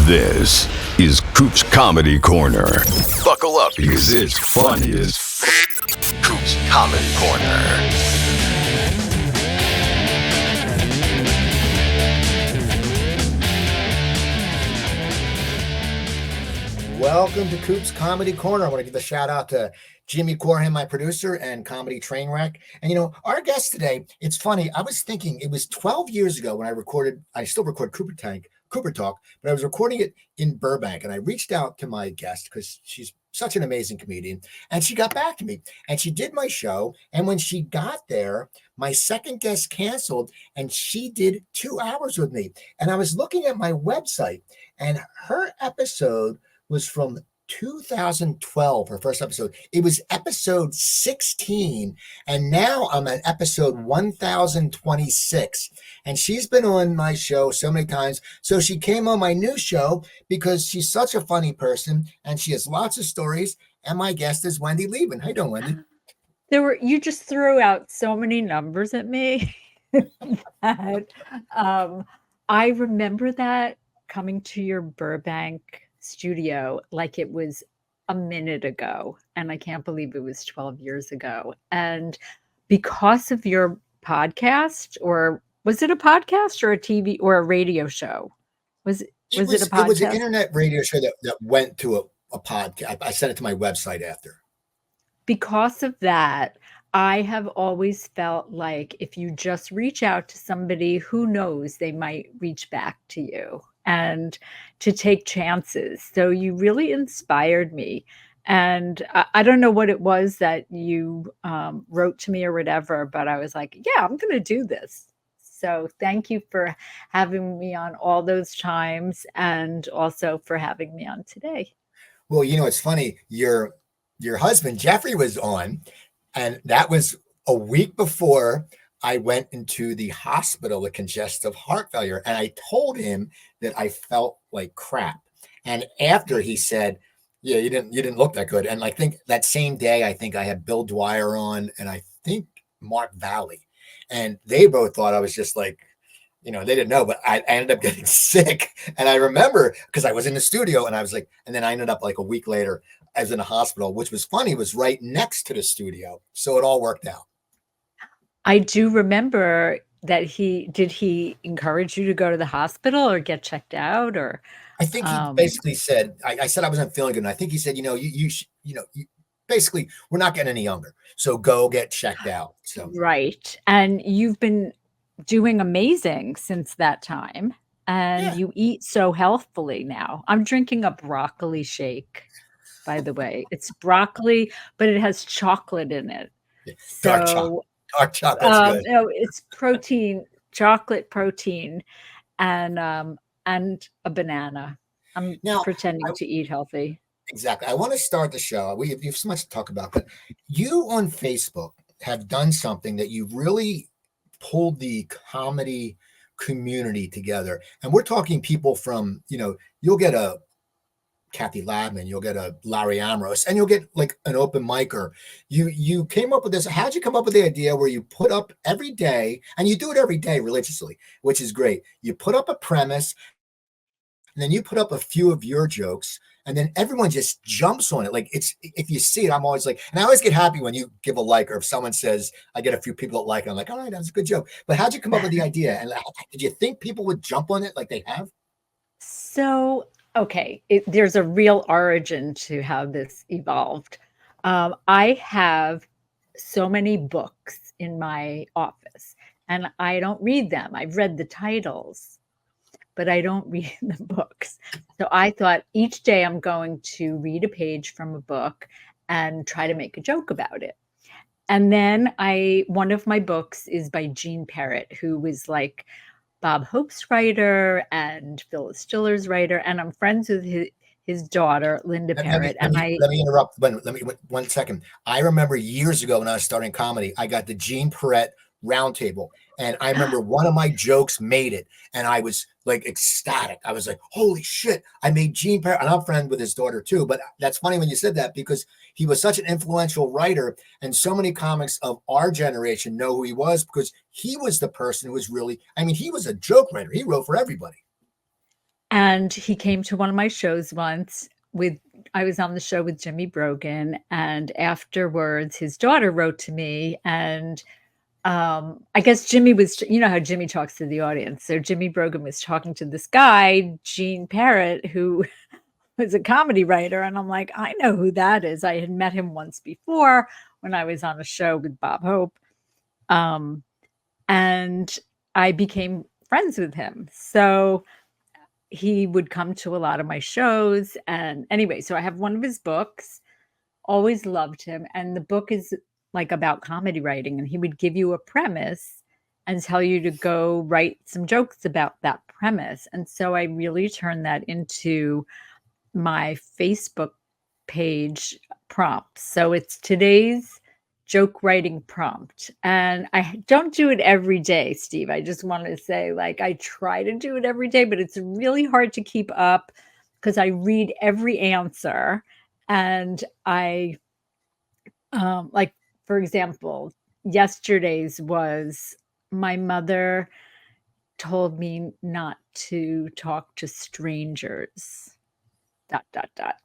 This is Coop's Comedy Corner. Buckle up because it's funny as Coop's Comedy Corner. Welcome to Coop's Comedy Corner. I want to give a shout out to Jimmy Corham, my producer, and Comedy Trainwreck. And, our guest today, it's funny. I was thinking it was 12 years ago when I still record Cooper Talk, but I was recording it in Burbank. And I reached out to my guest because she's such an amazing comedian. And she got back to me and she did my show. And when she got there, my second guest canceled and she did 2 hours with me. And I was looking at my website and her episode was from 2012, her first episode. It was episode 16, and now I'm at episode 1026. And she's been on my show so many times. So she came on my new show because she's such a funny person and she has lots of stories. And my guest is Wendy Lieman. How you doing, Wendy? You just threw out so many numbers at me that I remember that coming to your Burbank studio like it was a minute ago, and I can't believe it was 12 years ago. And because of your podcast, or was it a podcast or a TV or a radio show? Was it a podcast? It was an internet radio show that went to a podcast. I sent it to my website after. Because of that, I have always felt like if you just reach out to somebody, who knows, they might reach back to you, and to take chances. So you really inspired me. And I don't know what it was that you wrote to me or whatever, but I was like, yeah, I'm going to do this. So thank you for having me on all those times, and also for having me on today. Well, it's funny. Your husband, Jeffrey, was on, and that was a week before I went into the hospital with congestive heart failure. And I told him that I felt like crap. And after, he said, yeah, you didn't look that good. And I think that same day, I had Bill Dwyer on, and I think Mark Valley. And they both thought I was just like, they didn't know, but I ended up getting sick. And I remember because I was in the studio and I was like, and then I ended up like a week later, I was in a hospital, which was funny, was right next to the studio. So it all worked out. I do remember that did he encourage you to go to the hospital or get checked out? Or I think he basically said, I said I wasn't feeling good. And I think he said, basically, we're not getting any younger, so go get checked out. So right. And you've been doing amazing since that time. And You eat so healthfully now. I'm drinking a broccoli shake, by the way. It's broccoli, but it has chocolate in it. Dark chocolate. Dark chocolate's good. No, it's protein, chocolate protein, and a banana. I'm pretending to eat healthy. Exactly. I want to start the show. We have so much to talk about, but you on Facebook have done something that you really pulled the comedy community together. And we're talking people from, you'll get a Kathy Ladman, you'll get a Larry Ambrose, and you'll get like an open micer. You came up with this. How'd you come up with the idea where you put up every day, and you do it every day religiously, which is great. You put up a premise, and then you put up a few of your jokes, and then everyone just jumps on it. Like if you see it, I'm always like, and I always get happy when you give a like, or if someone says, I get a few people that like it, I'm like, all right, that's a good joke. But how'd you come up with the idea? And did you think people would jump on it like they have? So, okay, there's a real origin to how this evolved. I have so many books in my office, and I don't read them. I've read the titles, but I don't read the books. So I thought each day I'm going to read a page from a book and try to make a joke about it. And then one of my books is by Gene Perrett, who was like Bob Hope's writer and Phyllis Stiller's writer. And I'm friends with his daughter, Linda Perrett. Let me interrupt. One second. I remember years ago when I was starting comedy, I got the Gene Perrett roundtable. And I remember one of my jokes made it. And I was like ecstatic. I was like, holy shit, I made Gene Perrett. And I'm friends with his daughter too. But that's funny when you said that, because he was such an influential writer. And so many comics of our generation know who he was, because he was the person who was really, he was a joke writer. He wrote for everybody. And And he came to one of my shows once I was on the show with Jimmy Brogan, and afterwards his daughter wrote to me, and I guess Jimmy was, you know how Jimmy talks to the audience. So Jimmy Brogan was talking to this guy, Gene Parrott, who was a comedy writer. And I'm like, I know who that is. I had met him once before when I was on a show with Bob Hope. And I became friends with him. So he would come to a lot of my shows. And anyway, so I have one of his books, always loved him. And the book is like about comedy writing. And he would give you a premise and tell you to go write some jokes about that premise. And so I really turned that into my Facebook page prompts. So it's today's joke writing prompt. And I don't do it every day, Steve. I just want to say, like, I try to do it every day, but it's really hard to keep up because I read every answer. And like, for example, yesterday's was my mother told me not to talk to strangers, dot, dot, dot.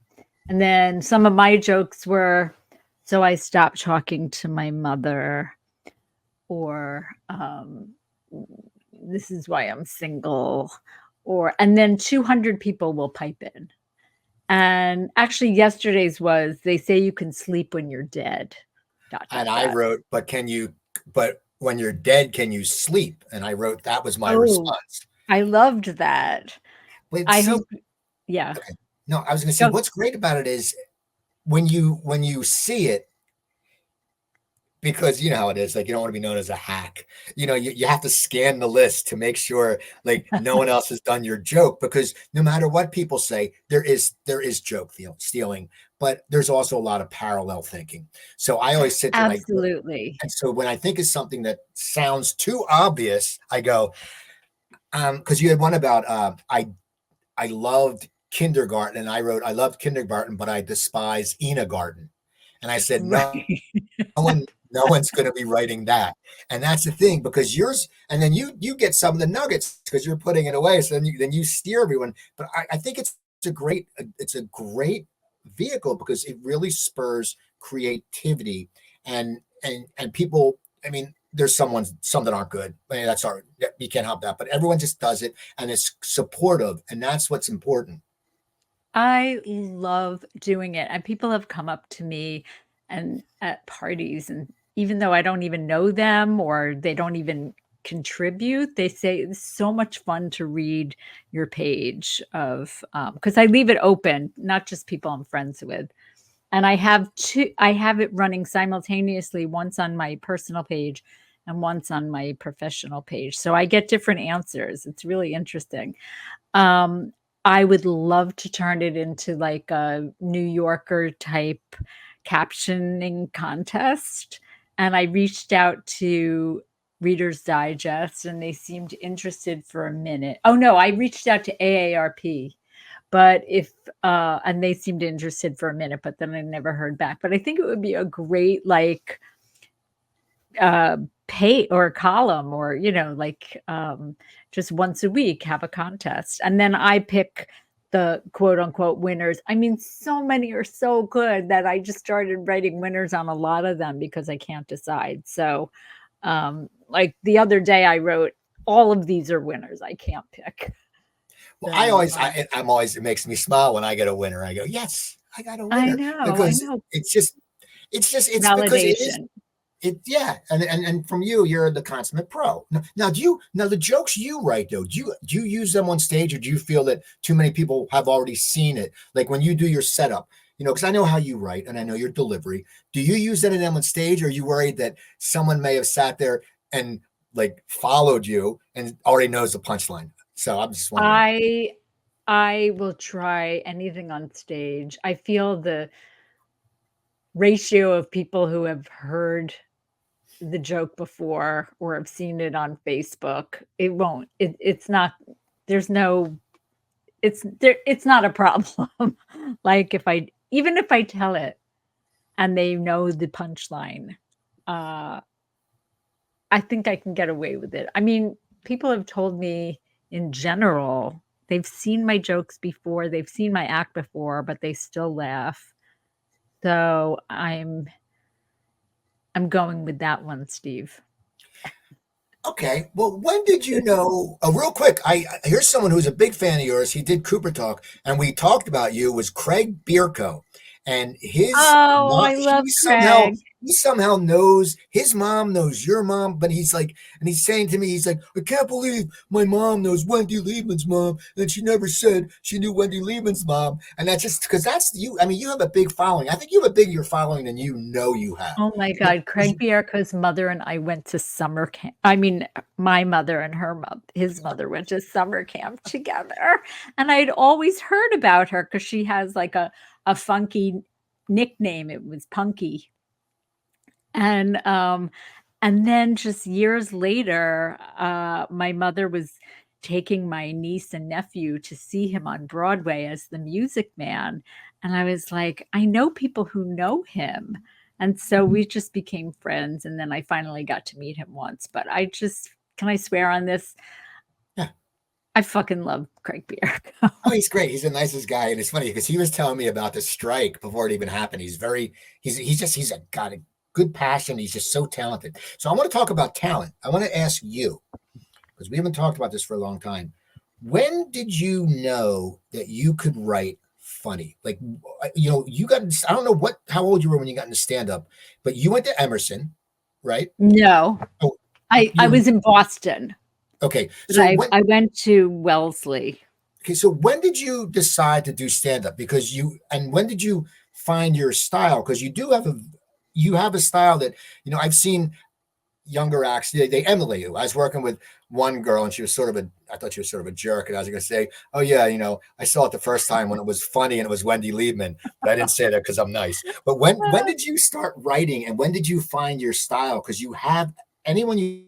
And then some of my jokes were, so I stopped talking to my mother, or this is why I'm single, and then 200 people will pipe in. And actually, yesterday's was, they say you can sleep when you're dead. Dot, dot, And I dot. wrote, but when you're dead, can you sleep? And I wrote, that was my Oh, response. I loved that. But I see, hope, yeah. okay. No, I was going to say, Go. what's great about it is when you see it, because you know how it is, like you don't want to be known as a hack. You have to scan the list to make sure like no one else has done your joke, because no matter what people say, there is joke stealing, but there's also a lot of parallel thinking. So I always sit there Absolutely. and so when I think of something that sounds too obvious, I go, because you had one about I loved kindergarten, and I wrote, I loved kindergarten, but I despise Garden. And I said, no, Right. no one's going to be writing that. And that's the thing, because yours, and then you get some of the nuggets because you're putting it away. So then you steer everyone. But I think it's a great vehicle because it really spurs creativity and people. I mean, there's some that aren't good. I mean, that's all right. You can't help that. But everyone just does it, and it's supportive, and that's what's important. I love doing it. And people have come up to me and at parties, and even though I don't even know them or they don't even contribute, they say it's so much fun to read your page of because I leave it open, not just people I'm friends with. And I have it running simultaneously, once on my personal page and once on my professional page. So I get different answers. It's really interesting. Um, I would love to turn it into like a New Yorker type captioning contest. And I reached out to Reader's Digest and they seemed interested for a minute. Oh no, I reached out to AARP, but and they seemed interested for a minute, but then I never heard back. But I think it would be a great like pay or a column, or like just once a week have a contest, and then I pick the quote unquote winners. I mean, so many are so good that I just started writing winners on a lot of them because I can't decide. So like the other day I wrote, all of these are winners, I can't pick. Well, So I'm always, it makes me smile when I get a winner. I go, yes, I got a I winner, know, because it's because it is. validation. Yeah, and from you, you're the consummate pro. Now, the jokes you write though, do you use them on stage, or do you feel that too many people have already seen it? Like when you do your setup, because I know how you write and I know your delivery. Do you use any of them on stage, or are you worried that someone may have sat there and like followed you and already knows the punchline? So I'm just wondering. I will try anything on stage. I feel the ratio of people who have heard the joke before or have seen it on Facebook, it's not, there's no, it's there, it's not a problem. Like even if I tell it and they know the punchline, uh, I think I can get away with it. I mean, people have told me in general, they've seen my jokes before, they've seen my act before, but they still laugh. So I'm going with that one, Steve. Okay. Well, when did you know? Real quick, here's someone who's a big fan of yours. He did Cooper Talk, and we talked about you. Was Craig Bierko, and his Oh, mom? I love Somehow Craig. he somehow knows his mom knows your mom, but he's like, and he's saying to me, he's like, I can't believe my mom knows Wendy Lieman's mom, and she never said she knew Wendy Lieman's mom, and that's just because that's you. I mean, you have a big following. I think you have a bigger following than you know you have. Oh my God, Craig Bierko's mother and I went to summer camp. I mean, my mother and his mother went to summer camp together. And I'd always heard about her because she has like a funky nickname. It was Punky. And then just years later, my mother was taking my niece and nephew to see him on Broadway as the Music Man. And I was like, I know people who know him. And so we just became friends. And then I finally got to meet him once. But can I swear on this? Yeah. I fucking love Craig Bierko. Oh, he's great. He's the nicest guy, and it's funny because he was telling me about the strike before it even happened. He's got a good passion. He's just so talented. So I want to talk about talent. I want to ask you because we haven't talked about this for a long time. When did you know that you could write funny? Like, you got. I don't know how old you were when you got into stand up, but you went to Emerson, right? No, Oh, I was in Boston. Okay, so I went to Wellesley. Okay, so when did you decide to do stand up? And when did you find your style? Because you have a style that I've seen younger acts. They emulate you. I was working with one girl, and I thought she was sort of a jerk, and I was going to say, oh yeah, I saw it the first time when it was funny, and it was Wendy Lieman, but I didn't say that because I'm nice. But when did you start writing, and when did you find your style? Because you have anyone you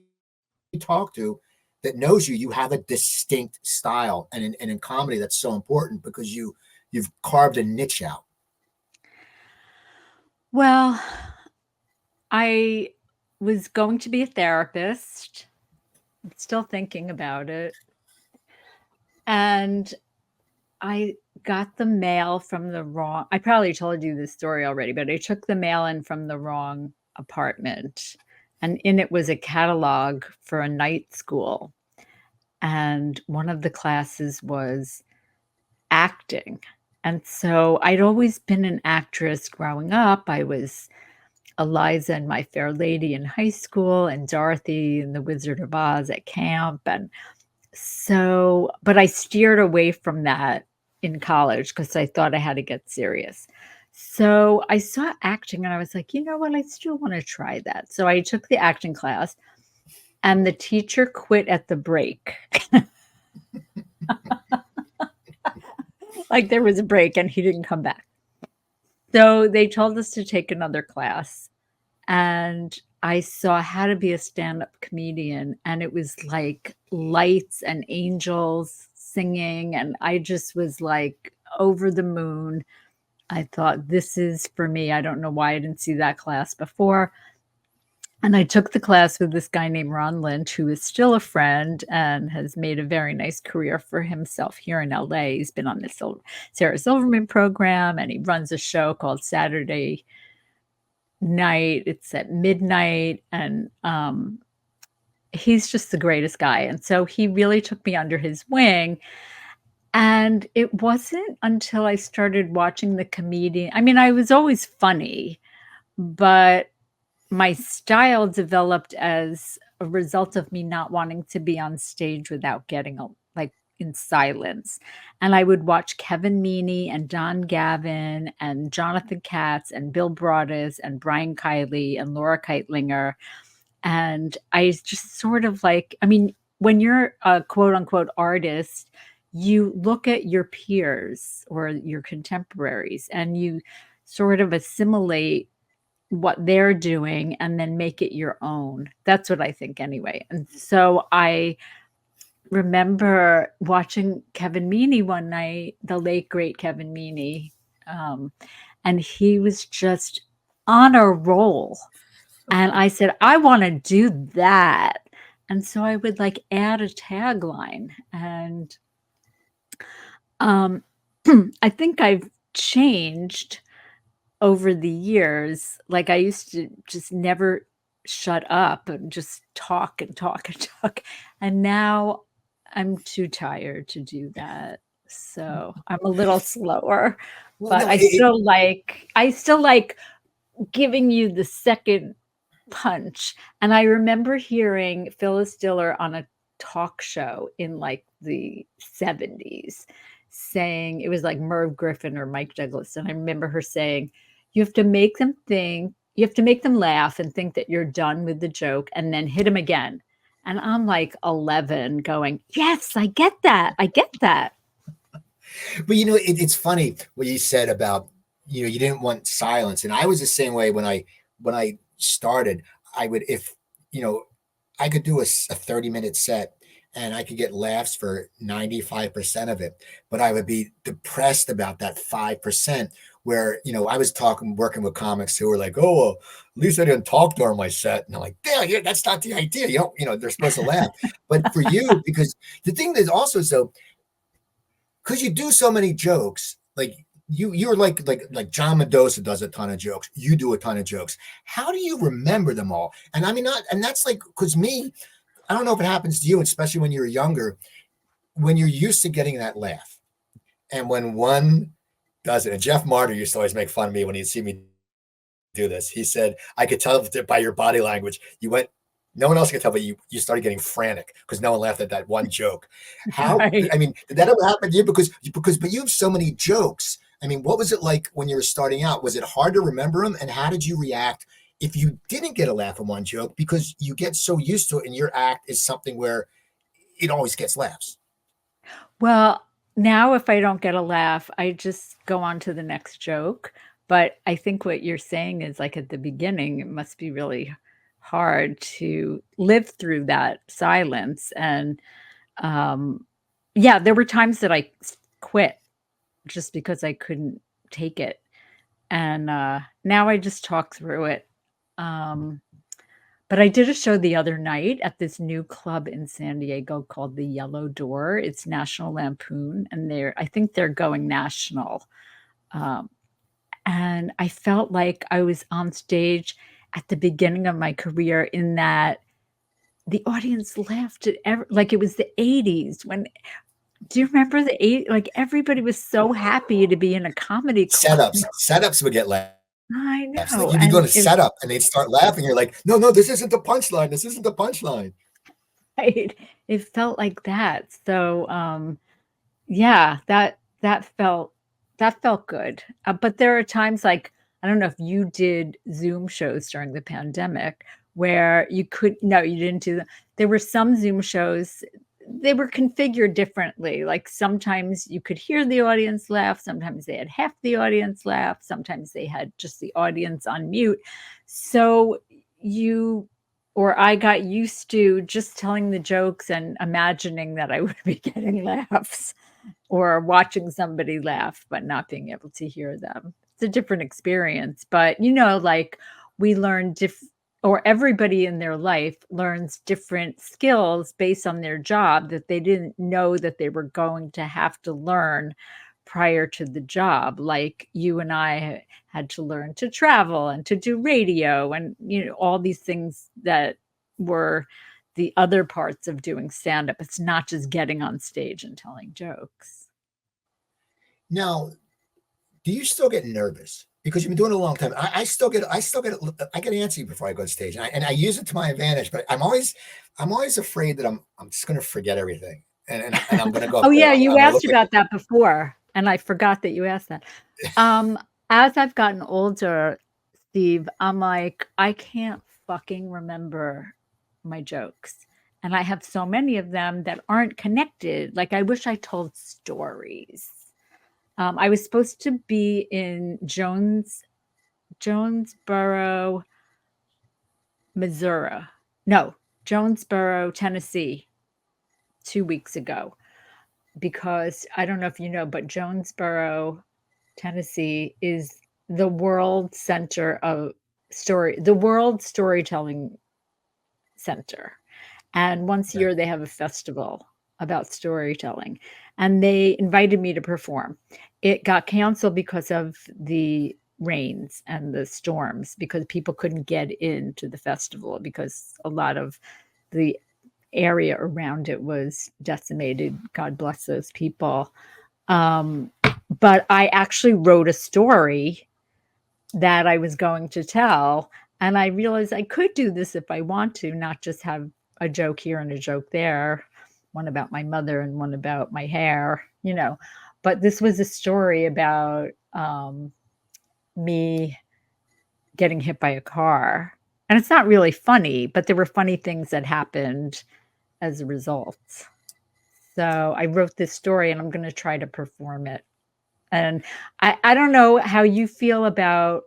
talk to that knows you have a distinct style, and in comedy that's so important because you've carved a niche out. Well, I was going to be a therapist. I'm still thinking about it. And I got the mail from I probably told you this story already, but I took the mail in from the wrong apartment. And in it was a catalog for a night school. And one of the classes was acting. And so I'd always been an actress growing up. I was Eliza in My Fair Lady in high school and Dorothy in The Wizard of Oz at camp. And so, but I steered away from that in college because I thought I had to get serious. So I saw acting and I was like, you know what? I still want to try that. So I took the acting class and the teacher quit at the break. Like there was a break and he didn't come back. So they told us to take another class. And I saw How to Be a Stand-Up Comedian. And it was like lights and angels singing. And I just was like over the moon. I thought, this is for me. I don't know why I didn't see that class before. And I took the class with this guy named Ron Lynch, who is still a friend and has made a very nice career for himself here in LA. He's been on the Sarah Silverman program, and he runs a show called Saturday Night. It's at midnight, and he's just the greatest guy. And so he really took me under his wing. And it wasn't until I started watching the comedian. I mean, I was always funny, but my style developed as a result of me not wanting to be on stage without getting like in silence. And I would watch Kevin Meaney and Don Gavin and Jonathan Katz and Bill Broadus and Brian Kiley and Laura Keitlinger. And I just sort of like, I mean, when you're a quote unquote artist, you look at your peers or your contemporaries and you sort of assimilate what they're doing and then make it your own. That's what I think anyway. And so I remember watching Kevin Meaney one night, the late great Kevin Meaney, and he was just on a roll. And I said, I want to do that. And so I would like add a tagline. And Um, I think I've changed over the years. Like, I used to just never shut up and just talk and talk and talk, and now I'm too tired to do that, so I'm a little slower, Well, but no, I still like giving you the second punch. And I remember hearing Phyllis Diller on a talk show in like the 70s saying it was like Merv Griffin or Mike Douglas. And I remember her saying, you have to make them think, you have to make them laugh and think that you're done with the joke and then hit them again. And I'm like 11 going, yes, I get that. I get that. but it's funny what you said about you didn't want silence, and I was the same way when I started. I would if you know I could do a 30-minute set and I could get laughs for 95% of it, but I would be depressed about that 5% where I was working with comics who were like, oh well, at least I didn't talk during my set, and I'm like, yeah, that's not the idea. They're supposed to laugh. But for you, because the thing is also, so because you do so many jokes, like you're like John Mendoza does a ton of jokes. You do a ton of jokes. How do you remember them all? And I mean, not, and that's like, because me, I don't know if it happens to you, especially when you're younger, when you're used to getting that laugh, and when one does it. And Jeff Martyr used to always make fun of me when he'd see me do this. He said, I could tell by your body language, you went, no one else could tell, but you started getting frantic because no one laughed at that one joke. Right. I mean, did that ever happen to you? But you have so many jokes. I mean, what was it like when you were starting out? Was it hard to remember them? And how did you react if you didn't get a laugh on one joke? Because you get so used to it, and your act is something where it always gets laughs. Well, now if I don't get a laugh, I just go on to the next joke. But I think what you're saying is like at the beginning, it must be really hard to live through that silence. And um, yeah, there were times that I quit just because I couldn't take it. And now I just talk through it. Um, but I did a show the other night at this new club in San Diego called the Yellow Door. It's National Lampoon, and I think they're going national. Um, and I felt like I was on stage at the beginning of my career in that the audience laughed at like it was the 80s when do you remember the 80s? Like everybody was so happy to be in a comedy club. Setups would get laughs. I Like know. you'd be doing And a setup and they'd start laughing. You're like, no, this isn't the punchline. This isn't the punchline. right, it felt like that. So yeah, that felt good. But there are times like I don't know if you did Zoom shows during the pandemic where you could no, you didn't do them. There were some Zoom shows, they were configured differently. Like sometimes you could hear the audience laugh, sometimes they had half the audience laugh, sometimes they had just the audience on mute. So you or I got used to just telling the jokes and imagining that I would be getting laughs or watching somebody laugh but not being able to hear them. It's a different experience, but like we learn or everybody in their life learns different skills based on their job that they didn't know that they were going to have to learn prior to the job. Like you and I had to learn to travel and to do radio and all these things that were the other parts of doing stand up. It's not just getting on stage and telling jokes. Now, do you still get nervous? Because you've been doing it a long time. I still get antsy before I go to stage, and I use it to my advantage. But I'm always afraid that I'm just going to forget everything, and I'm going to go up Oh there. yeah, you I'm going to asked look like about that before, and I forgot that you asked that. Um, as I've gotten older, Steve, I'm like, I can't fucking remember my jokes. And I have so many of them that aren't connected. Like I wish I told stories. I was supposed to be in Jonesboro, Missouri. No, Jonesboro, Tennessee, 2 weeks ago. Because I don't know if you know, but Jonesboro, Tennessee is the world center of the world storytelling center. And once a that. year they have a festival. about storytelling, and they invited me to perform. It got canceled because of the rains and the storms, because people couldn't get into the festival because a lot of the area around it was decimated. God bless those people. Um, but I actually wrote a story that I was going to tell, and I realized I could do this if I want to, not just have a joke here and a joke there, one about my mother and one about my hair, you know. But this was a story about me getting hit by a car. And it's not really funny, but there were funny things that happened as a result. So I wrote this story and I'm going to try to perform it. And I don't know how you feel about,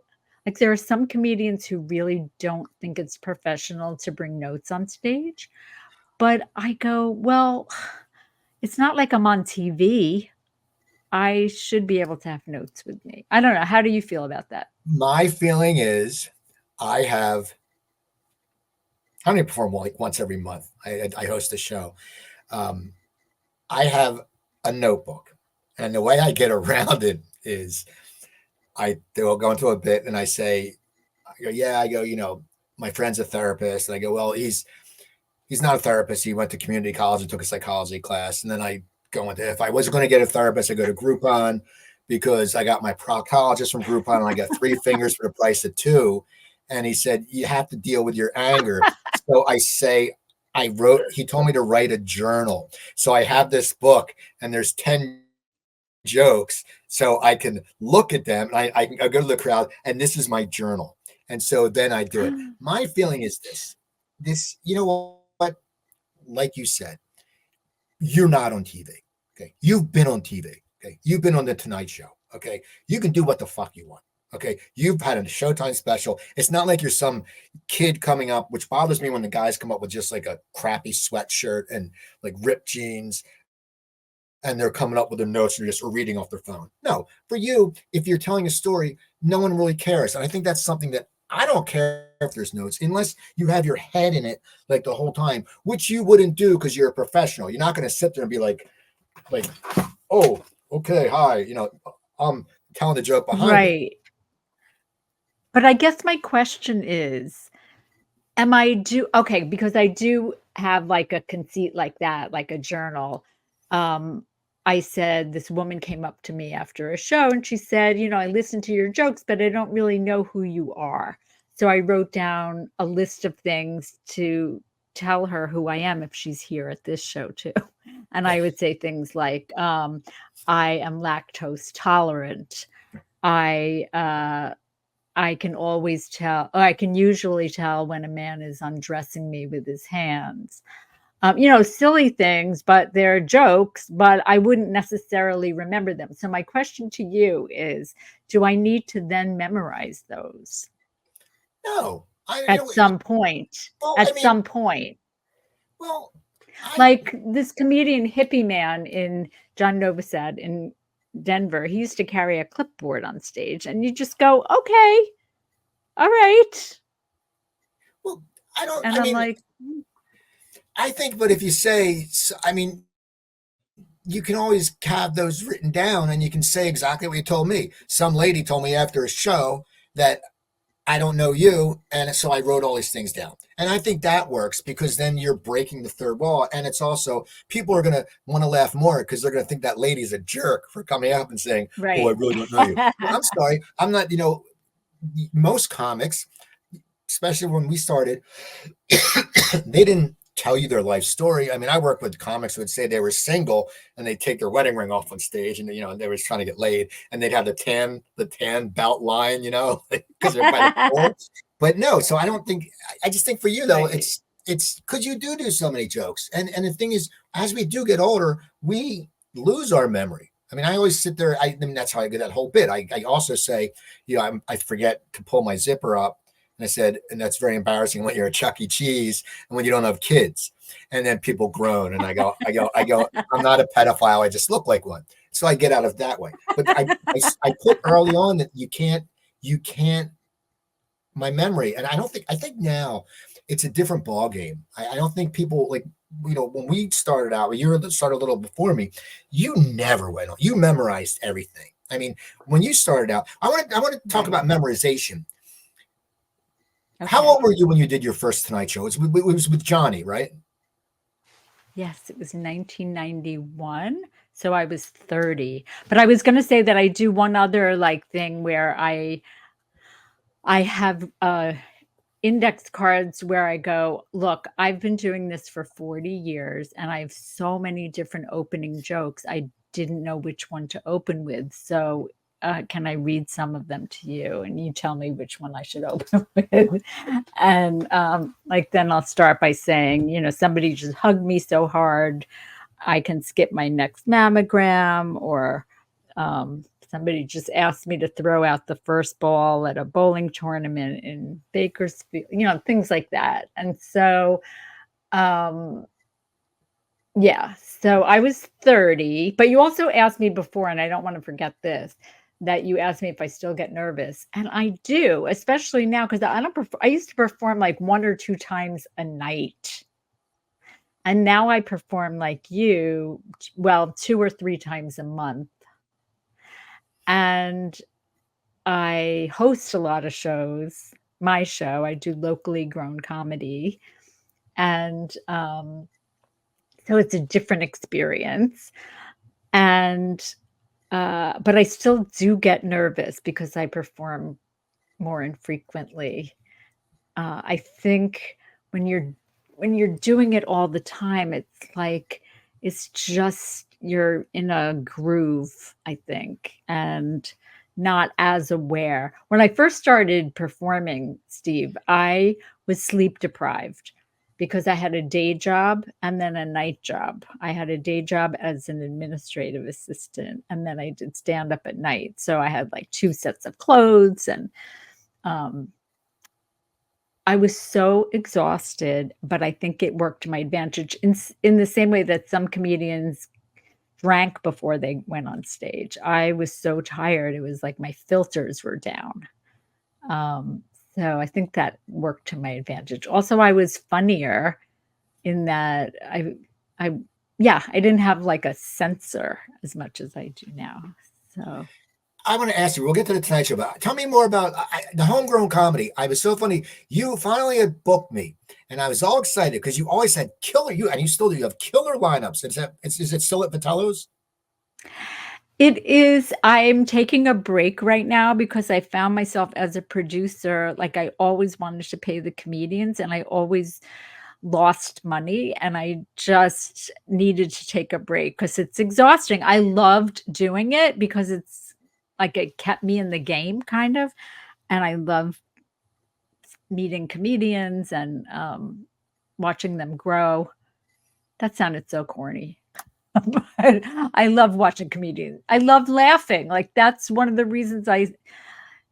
like, there are some comedians who really don't think it's professional to bring notes on stage. But I go, well, it's not like I'm on TV. I should be able to have notes with me. I don't know. How do you feel about that? My feeling is I only perform like once every month. I host a show. I have a notebook, and the way I get around it is they'll go into a bit, and I go, my friend's a therapist, and I go, well, he's not a therapist. He went to community college and took a psychology class, and then I go into, if I was going to get a therapist, I go to Groupon because I got my proctologist from Groupon, and I got 3 fingers for the price of 2. And he said, you have to deal with your anger. So he told me to write a journal. So I have this book, and there's 10 jokes, so I can look at them. And I go to the crowd, and this is my journal. And so then I do it. My feeling is this, you know what? Like you said, you're not on TV. Okay. You've been on TV. Okay. You've been on the Tonight Show. Okay. You can do what the fuck you want. Okay. You've had a Showtime special. It's not like you're some kid coming up, which bothers me when the guys come up with just like a crappy sweatshirt and like ripped jeans, and they're coming up with their notes and just reading off their phone. No, for you, if you're telling a story, no one really cares. And I think that's something that I don't care if there's notes, unless you have your head in it like the whole time, which you wouldn't do because you're a professional. You're not going to sit there and be like, oh, okay, hi, I'm telling the joke behind it. Right. But I guess my question is, okay, because I do have like a conceit like that, like a journal. I said, this woman came up to me after a show and she said, I listened to your jokes, but I don't really know who you are. So I wrote down a list of things to tell her who I am if she's here at this show too. And I would say things like, I am lactose tolerant. I can always tell, or I can usually tell when a man is undressing me with his hands. Silly things, but they're jokes, but I wouldn't necessarily remember them. So my question to you is, do I need to then memorize those? No. At some point. Well, like this comedian hippie man in John Novosad in Denver, he used to carry a clipboard on stage, and you just go, okay, all right. Well, I think, but if you say, you can always have those written down, and you can say exactly what you told me. Some lady told me after a show that I don't know you, and so I wrote all these things down. And I think that works because then you're breaking the third wall, and it's also, people are going to want to laugh more because they're going to think that lady's a jerk for coming up and saying, right. Oh, I really don't know you. Well, I'm sorry. I'm not, most comics, especially when we started, they didn't tell you their life story. I mean, I work with comics who would say they were single and they'd take their wedding ring off on stage, and they were trying to get laid, and they'd have the tan belt line, because they're by the pool. But no, so I just think for you though, right. It's because you do so many jokes, and the thing is, as we do get older, we lose our memory. I mean, I always sit there. I mean, that's how I get that whole bit. I also say, I forget to pull my zipper up. And I said, and that's very embarrassing when you're at Chuck E. Cheese and when you don't have kids. And then people groan, and I go, I'm not a pedophile. I just look like one. So I get out of that way. But I put early on that you can't, my memory. And I think now it's a different ball game. I don't think people, like when we started out, you started a little before me, you never went on. You memorized everything. I mean, when you started out, I want to talk about memorization. Okay. How old were you when you did your first Tonight Show? It was with Johnny, right? Yes, it was 1991. So I was 30. But I was going to say that I do one other like thing where I have index cards where I go, look, I've been doing this for 40 years and I have so many different opening jokes. I didn't know which one to open with. So can I read some of them to you? And you tell me which one I should open with. And like, then I'll start by saying, somebody just hugged me so hard, I can skip my next mammogram, or somebody just asked me to throw out the first ball at a bowling tournament in Bakersfield, things like that. And so, yeah, so I was 30, but you also asked me before, and I don't want to forget this, that you asked me if I still get nervous. And I do, especially now, because I used to perform like 1 or 2 times a night. And now I perform like you, well, 2 or 3 times a month. And I host a lot of shows. My show, I do locally grown comedy. And so it's a different experience. And but I still do get nervous because I perform more infrequently. I think when you're doing it all the time, it's just you're in a groove, I think, and not as aware. When I first started performing, Steve, I was sleep deprived because I had a day job and then a night job. I had a day job as an administrative assistant, and then I did stand up at night. So I had like 2 sets of clothes, and um, I was so exhausted, but I think it worked to my advantage in the same way that some comedians drank before they went on stage. I was so tired. It was like my filters were down. Um, so I think that worked to my advantage. Also, I was funnier in that I yeah, I didn't have like a censor as much as I do now. So I want to ask you, we'll get to the Tonight Show, but tell me more about the homegrown comedy. I was so funny. You finally had booked me, and I was all excited because you always had and you still do. You have killer lineups. Is it still at Vitello's? it is. I'm taking a break right now because I found myself as a producer, like I always wanted to pay the comedians and I always lost money, and I just needed to take a break because it's exhausting. I loved doing it because it's like it kept me in the game kind of, and I love meeting comedians and watching them grow. That sounded so corny. But I love watching comedians. I love laughing. Like that's one of the reasons I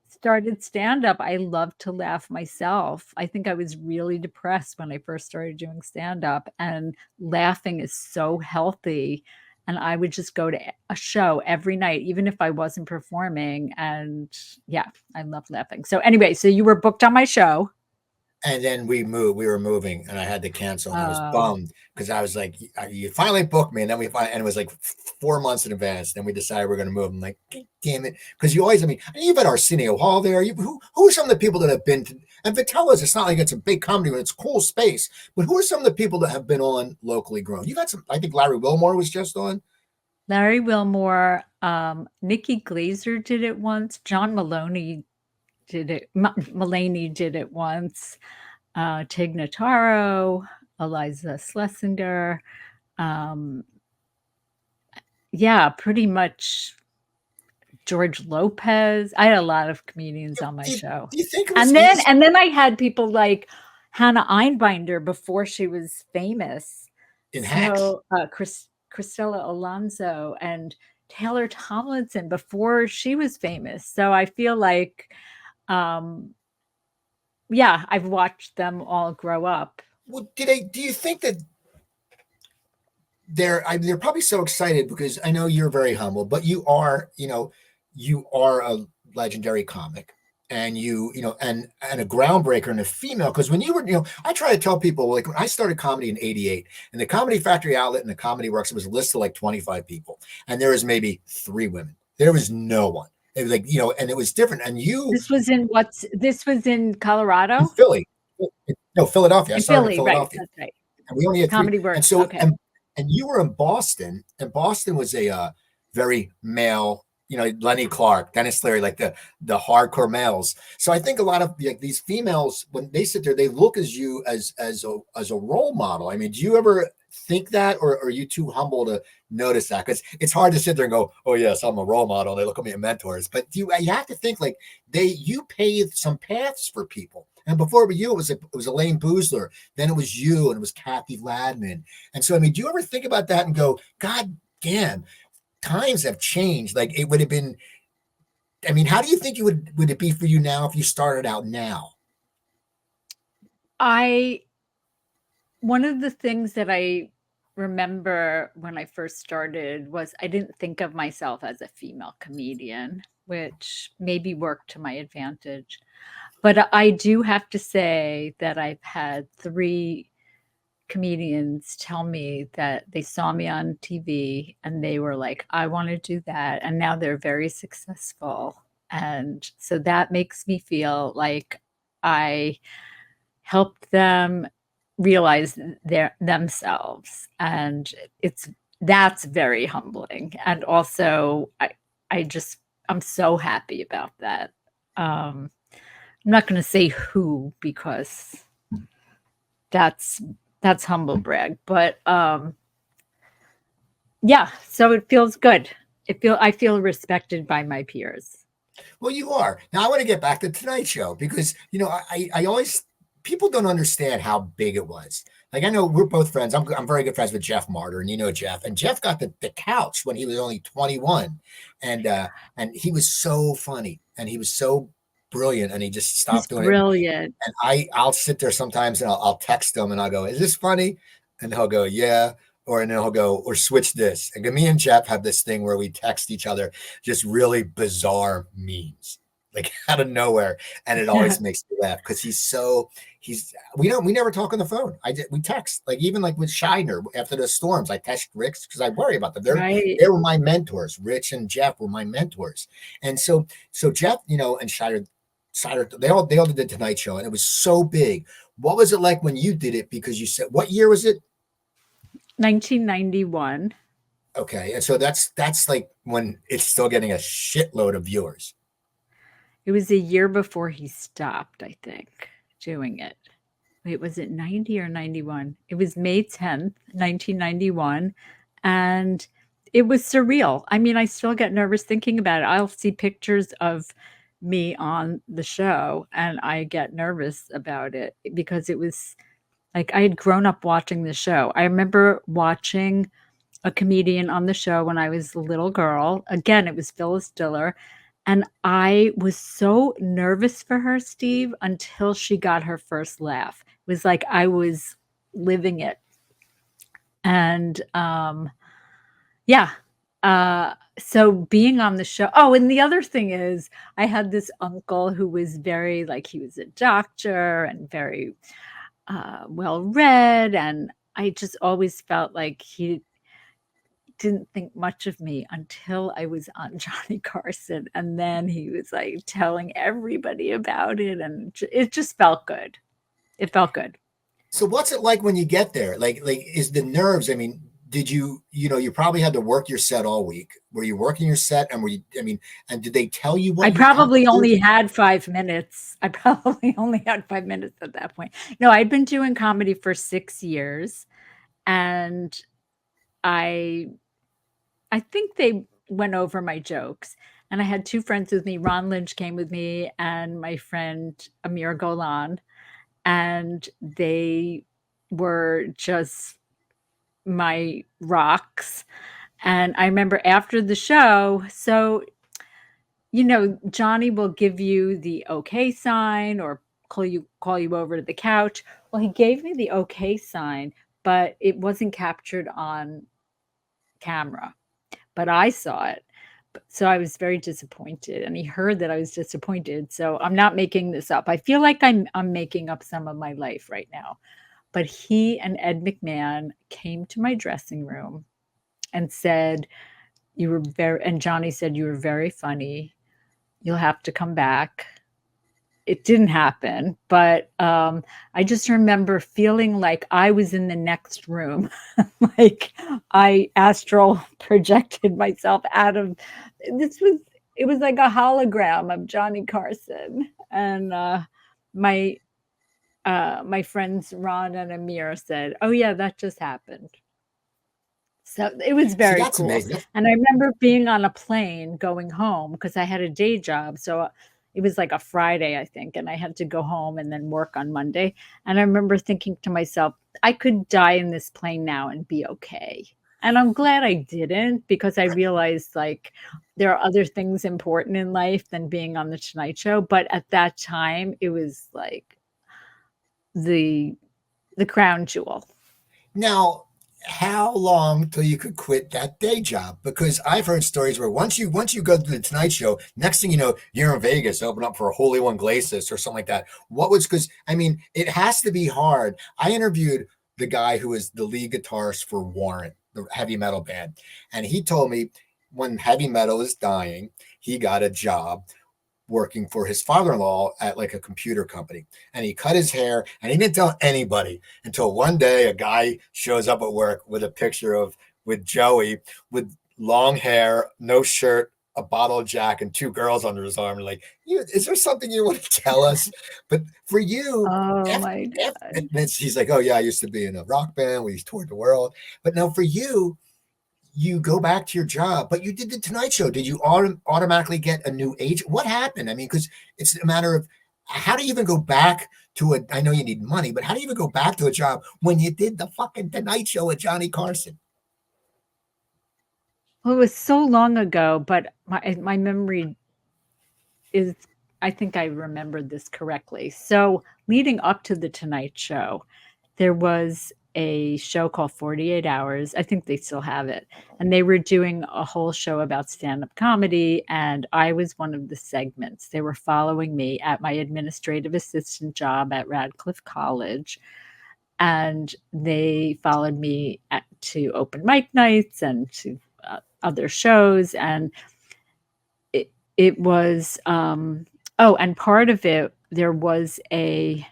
started stand up. I love to laugh myself. I think I was really depressed when I first started doing stand up, and laughing is so healthy. And I would just go to a show every night, even if I wasn't performing. And yeah, I love laughing. So anyway, so you were booked on my show. And then we were moving, and I had to cancel, and I was Oh, bummed because I was like, you finally booked me. And then and it was like 4 months in advance. Then we decided we're going to move. I'm like, damn it. Because you always, you've had Arsenio Hall there. Who are some of the people that have been to, and Vitello's, it's not like it's a big comedy, but it's a cool space. But who are some of the people that have been on locally grown? You've had some, I think Larry Wilmore was just on. Larry Wilmore, Nikki Glazer did it once. John Maloney did it. Mulaney did it once. Tig Notaro, Eliza Schlesinger. Um, yeah, pretty much George Lopez. I had a lot of comedians on my show. Do you think it was And then I had people like Hannah Einbinder before she was famous. in Hacks? So Cristela Alonso and Taylor Tomlinson before she was famous. So I feel like yeah, I've watched them all grow up. Well, do you think that they're probably so excited because I know you're very humble, but you are a legendary comic, and and a groundbreaker and a female. Because when you were, I try to tell people, like, when I started comedy in '88, and the Comedy Factory outlet and the Comedy Works, it was a list of like 25 people, and there was maybe 3 women. There was no one. It was like, and it was different. And This was in Colorado? in Philly, no, Philadelphia. I In started in Philly, right? Philadelphia, That's right. and we only had 3. Comedy And Works. so, Okay. and you were in Boston, and Boston was a very male, Lenny Clark, Dennis Leary, like the hardcore males. So I think a lot of these females, when they sit there, they look as you as a role model. I mean, do you ever think that, or are you too humble to notice that? Because it's hard to sit there and go, oh yes, I'm a role model. They look at me as mentors, but you have to think like you paved some paths for people. And before it was you, it was Elaine Boozler. Then it was you, and it was Kathy Ladman. And so, I mean, do you ever think about that and go, God damn, times have changed? Like, it would have been, I mean, how do you think would it be for you now if you started out now? One of the things that I remember when I first started was I didn't think of myself as a female comedian, which maybe worked to my advantage. But I do have to say that I've had 3 comedians tell me that they saw me on TV and they were like, I want to do that. And now they're very successful. And so that makes me feel like I helped them realize themselves. And that's very humbling. And also I'm so happy about that. I'm not going to say who, because that's humble brag, but yeah, so it feels good. I feel respected by my peers. Well, you are. Now I want to get back to Tonight Show, because I always, people don't understand how big it was. Like, I know we're both friends. I'm very good friends with Jeff Martyr, and Jeff. And Jeff got the couch when he was only 21, and he was so funny, and he was so brilliant, and he just stopped doing brilliant. it. And I'll sit there sometimes, and I'll text him, and I'll go, "Is this funny?" And he'll go, "Yeah." And then he'll go, "Or switch this." And me and Jeff have this thing where we text each other just really bizarre memes, like out of nowhere, and it always makes me laugh, because we never talk on the phone. We text, like, even like with Scheidner after the storms. I text Rick because I worry about them. They were my mentors. Rich and Jeff were my mentors, and so Jeff, and Scheidner, they all did the Tonight Show, and it was so big. What was it like when you did it? Because you said, what year was it? 1991. Okay, and so that's like when it's still getting a shitload of viewers. It was a year before he stopped, I think, doing it. Wait, was it 90 or 91? It was May 10th, 1991, and it was surreal. I mean, I still get nervous thinking about it. I'll see pictures of me on the show, and I get nervous about it, because it was like I had grown up watching the show. I remember watching a comedian on the show when I was a little girl. Again, it was Phyllis Diller. And I was so nervous for her, Steve, until she got her first laugh. It was like I was living it. And yeah. So being on the show. Oh, and the other thing is, I had this uncle who was very, like, he was a doctor and very well read. And I just always felt like he didn't think much of me until I was on Johnny Carson. And then he was like telling everybody about it. And it just felt good. It felt good. So what's it like when you get there? Like is the nerves, I mean, did you probably had to work your set all week. Were you working your set? And and did they tell you what? I probably only had 5 minutes. I probably only had 5 minutes at that point. No, I'd been doing comedy for 6 years, and I think they went over my jokes. And I had 2 friends with me. Ron Lynch came with me, and my friend Amir Golan. And they were just my rocks. And I remember after the show, so, Johnny will give you the okay sign or call you over to the couch. Well, he gave me the okay sign, but it wasn't captured on camera. But I saw it. So I was very disappointed, and he heard that I was disappointed. So I'm not making this up. I feel like I'm making up some of my life right now. But he and Ed McMahon came to my dressing room and said, "You were very," and Johnny said, "You were very funny. You'll have to come back." It didn't happen, but I just remember feeling like I was in the next room, like I astral projected myself out of this was it was like a hologram of Johnny Carson, and my my friends Ron and Amir said, "Oh yeah, that just happened." So it was See, very that's cool. amazing. And I remember being on a plane going home because I had a day job. So it was like a Friday, I think, and I had to go home and then work on Monday. And I remember thinking to myself, I could die in this plane now and be okay. And I'm glad I didn't, because I realized like there are other things important in life than being on the Tonight Show. But at that time, it was like the the crown jewel. Now, how long till you could quit that day job? Because I've heard stories where once you go to the Tonight Show, next thing you know, you're in Vegas, open up for a Holy One Glacis or something like that. What was because I mean, it has to be hard. I interviewed the guy who is the lead guitarist for Warrant, the heavy metal band, and he told me when heavy metal is dying, he got a job working for his father-in-law at like a computer company, and he cut his hair and he didn't tell anybody until one day a guy shows up at work with a picture of with Joey with long hair, no shirt, a bottle of Jack, and two girls under his arm. Like, is there something you want to tell us? But for you, Oh after, my after God. he's like, oh yeah, I used to be in a rock band, we toured the world. But now for you, you go back to your job, but you did the Tonight Show. Did you automatically get a new agent? What happened? I mean, because it's a matter of how do you even go back to a? I know you need money, but how do you even go back to a job when you did the fucking Tonight Show with Johnny Carson? Well, it was so long ago, but my memory is I think I remembered this correctly. So, leading up to the Tonight Show, there was a show called 48 Hours. I think they still have it. And they were doing a whole show about stand-up comedy, and I was one of the segments. They were following me at my administrative assistant job at Radcliffe College, and they followed me to open mic nights and to other shows, and it was oh, and part of it, there was a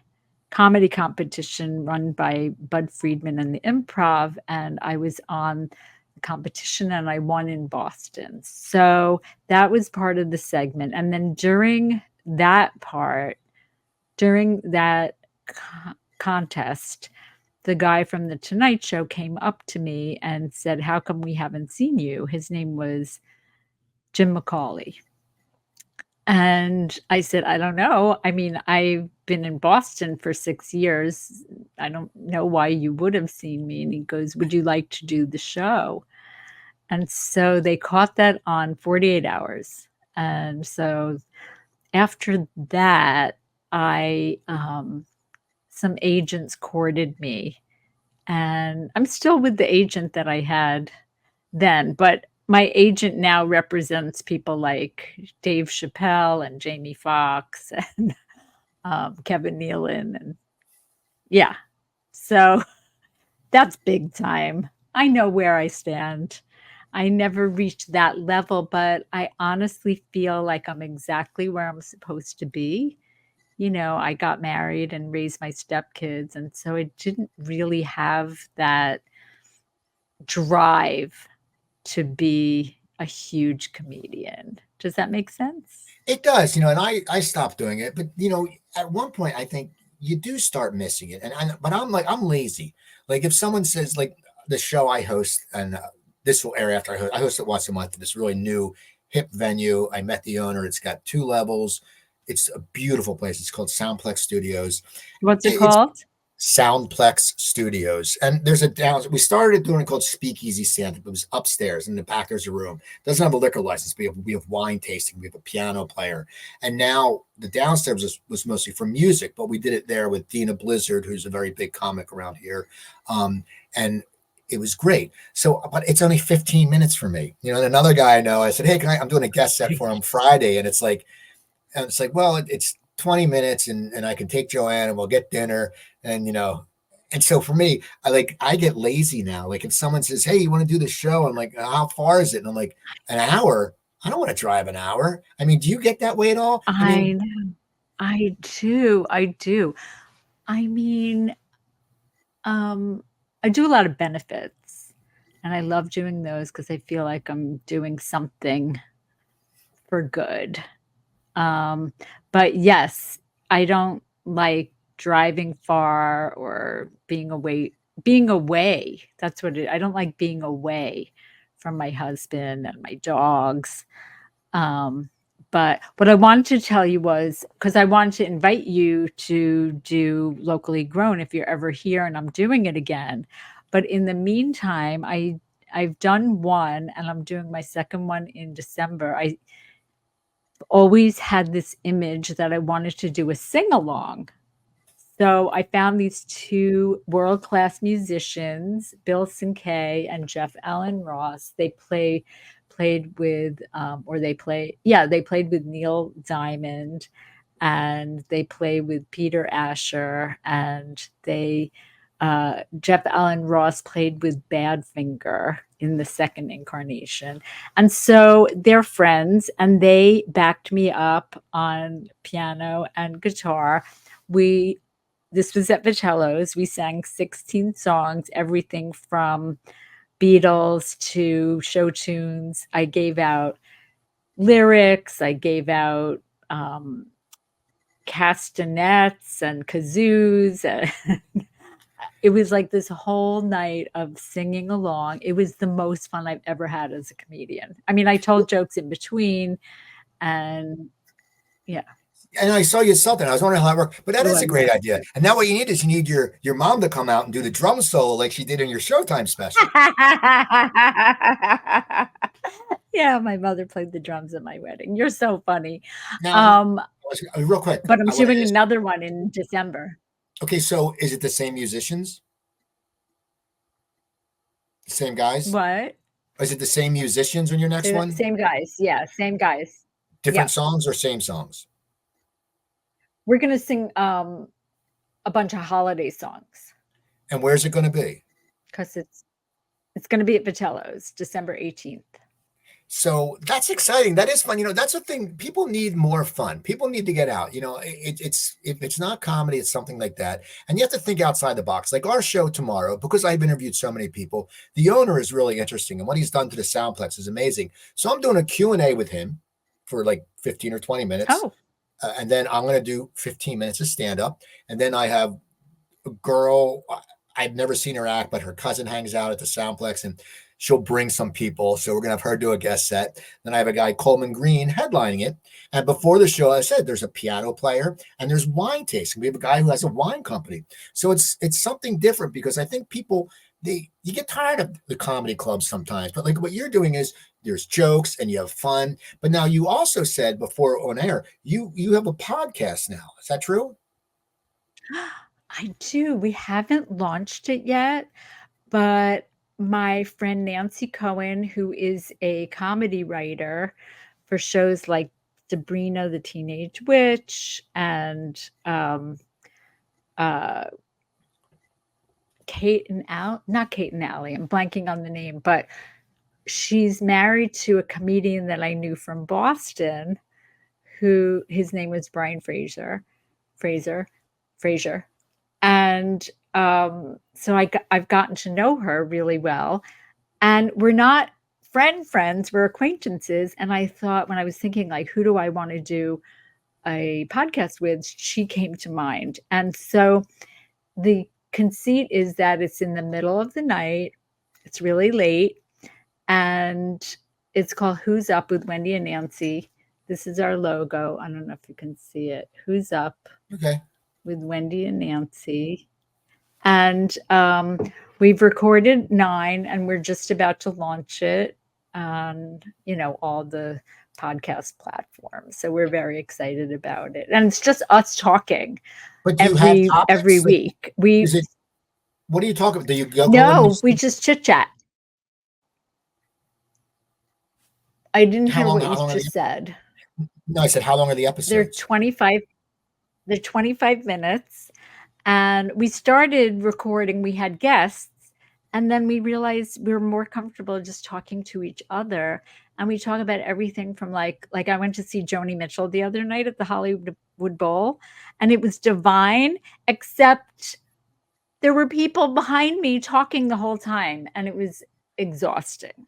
comedy competition run by Bud Friedman and the Improv, and I was on the competition and I won in Boston. So that was part of the segment. And then during that contest, the guy from the Tonight Show came up to me and said, "How come we haven't seen you?" His name was Jim McCauley. And I said, "I don't know. I mean, I've been in Boston for 6 years. I don't know why you would have seen me." And he goes, "Would you like to do the show?" And so they caught that on 48 Hours. And so after that, I some agents courted me, and I'm still with the agent that I had then, but my agent now represents people like Dave Chappelle and Jamie Foxx and Kevin Nealon, and yeah, so that's big time. I know where I stand. I never reached that level, but I honestly feel like I'm exactly where I'm supposed to be. You know, I got married and raised my stepkids, and so I didn't really have that drive to be a huge comedian. Does that make sense? It does, and I stopped doing it, but at one point I think you do start missing it, but I'm like I'm lazy. Like if someone says like the show I host, and this will air after I host it once a month at this really new hip venue. I met the owner. It's got 2 levels. It's a beautiful place. It's called Soundplex Studios. What's it It's called? Soundplex Studios. And there's a down. We started doing it called Speakeasy Stand. It was upstairs in the back. There's a room. Doesn't have a liquor license. We have wine tasting. We have a piano player. And now the downstairs was mostly for music, but we did it there with Dina Blizzard, who's a very big comic around here. And it was great. So, but it's only 15 minutes for me. You know, and another guy I know, I said, hey, I'm doing a guest set for him Friday. And it's like, well, it's 20 minutes and I can take Joanne and we'll get dinner. And, you know, and so for me, I get lazy now. Like if someone says, hey, you want to do the show? I'm like, how far is it? And I'm like, an hour? I don't want to drive an hour. I mean, do you get that way at all? I I mean, know. I do. I do. I mean, I do a lot of benefits, and I love doing those because I feel like I'm doing something for good. Um, but yes, I don't like driving far or being away. Being away, that's what I don't like being away from my husband and my dogs. Um, but what I wanted to tell you was because I wanted to invite you to do locally grown if you're ever here, and I'm doing it again. But in the meantime, I've done one and I'm doing my second one in December. I always had this image that I wanted to do a sing along. So I found these two world-class musicians, Bill Sinkay and Jeff Allen Ross. Played with they played with Neil Diamond, and they play with Peter Asher, and Jeff Allen Ross played with Badfinger in the second incarnation. And so they're friends, and they backed me up on piano and guitar. This was at Vitello's. We sang 16 songs, everything from Beatles to show tunes. I gave out lyrics. I gave out castanets and kazoos. It was like this whole night of singing along. It was the most fun I've ever had as a comedian. I mean, I told jokes in between, and yeah. and I saw you something. I was wondering how that worked, but that It is a was. great idea. And now what you need is your mom to come out and do the drum solo like she did in your Showtime special. Yeah, my mother played the drums at my wedding. You're so funny. Now, Um, real quick, but I'm I want to doing ask. another one in December. Okay, so is it the same musicians, the same guys? What? Is it the same musicians on your next one? Same guys. Yeah, same guys. Different Yeah. songs or same songs? We're gonna sing a bunch of holiday songs And where's it going to be? because it's gonna be at Vitello's, December 18th. So that's exciting. That is fun. You know, that's the thing. People need more fun. People need to get out. You know, it's if it's not comedy, it's something like that. And you have to think outside the box. Like our show tomorrow, because I've interviewed so many people, the owner is really interesting, and what he's done to the Soundplex is amazing. So I'm doing a Q&A with him for like 15 or 20 minutes. Oh, And then I'm going to do 15 minutes of stand up. And then I have a girl, I've never seen her act, but her cousin hangs out at the Soundplex and she'll bring some people. So we're going to have her do a guest set. Then I have a guy, Coleman Green, headlining it. And before the show, I said there's a piano player and there's wine tasting. We have a guy who has a wine company. So it's something different because I think people, you get tired of the comedy clubs sometimes. But like what you're doing is there's jokes and you have fun. But now you also said before on air, you have a podcast now. Is that true? I do. We haven't launched it yet, but my friend Nancy Cohen, who is a comedy writer for shows like Sabrina the Teenage Witch and uh, not Kate and Allie, I'm blanking on the name, but she's married to a comedian that I knew from Boston, who his name was Brian Fraser. And so I've gotten to know her really well. And we're not friends, we're acquaintances. And I thought when I was thinking, like, who do I want to do a podcast with? She came to mind. And so the conceit is that it's in the middle of the night, it's really late, and it's called Who's Up with Wendy and Nancy. This is our logo. I don't know if you can see it. Who's Up Okay. with Wendy and Nancy. And we've recorded 9 and we're just about to launch it on, all the podcast platforms. So we're very excited about it. And it's just us talking But do you have topics? every Like, week. is it What are you talking about? Do you go in? No, we just chit chat. I didn't hear what How you long are just said. No, I said, how long are the They're episodes? 25 they're 25 minutes, and we started recording, we had guests, and then we realized we were more comfortable just talking to each other, and we talk about everything from like I went to see Joni Mitchell the other night at the Hollywood Bowl, and it was divine, except there were people behind me talking the whole time, and it was exhausting.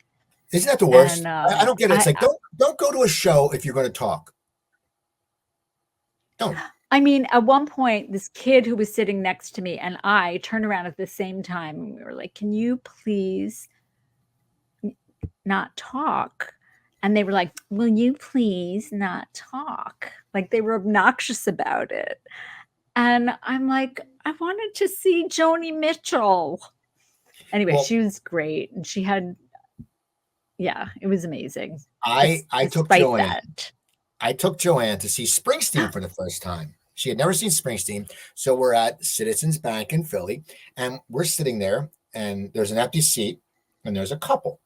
Isn't that the And worst? I don't get it. It's like, don't go to a show if you're going to talk. Don't. I mean, at one point, this kid who was sitting next to me and I turned around at the same time, and we were like, "Can you please not talk?" And they were like, "Will you please not talk?" Like they were obnoxious about it. And I'm like, "I wanted to see Joni Mitchell." Anyway, Well, she was great, and she had, yeah, it was amazing. I took Despite Joanne. that. I took Joanne to see Springsteen for the first time. She had never seen Springsteen. So we're at Citizens Bank in Philly, and we're sitting there, and there's an empty seat, and there's a couple.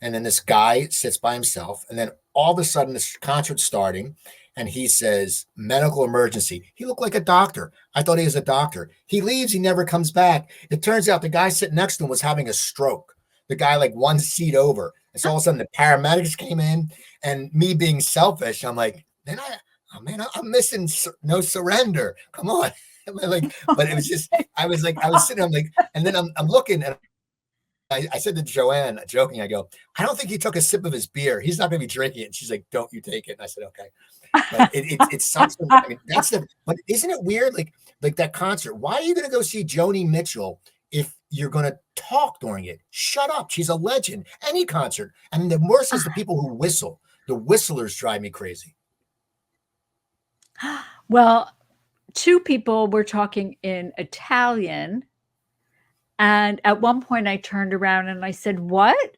And then this guy sits by himself, and then all of a sudden, this concert's starting, and he says, "Medical emergency." He looked like a doctor. I thought he was a doctor. He leaves, he never comes back. It turns out the guy sitting next to him was having a stroke. The guy, like one seat over. And so all of a sudden, the paramedics came in, and me being selfish, I'm like, I'm missing No Surrender. Come on. Like, but it was just, I was sitting, I'm like, and then I'm looking, and I said to Joanne, joking, I go, "I don't think he took a sip of his beer. He's not going to be drinking it." And she's like, "Don't you take it?" And I said, "Okay." But it sucks. I mean, but isn't it weird? Like that concert. Why are you going to go see Joni Mitchell if you're going to talk during it? Shut up. She's a legend. Any concert. I mean, the worst is the people who whistle. The whistlers drive me crazy. Well, two people were talking in Italian. And at one point, I turned around and I said, "What?"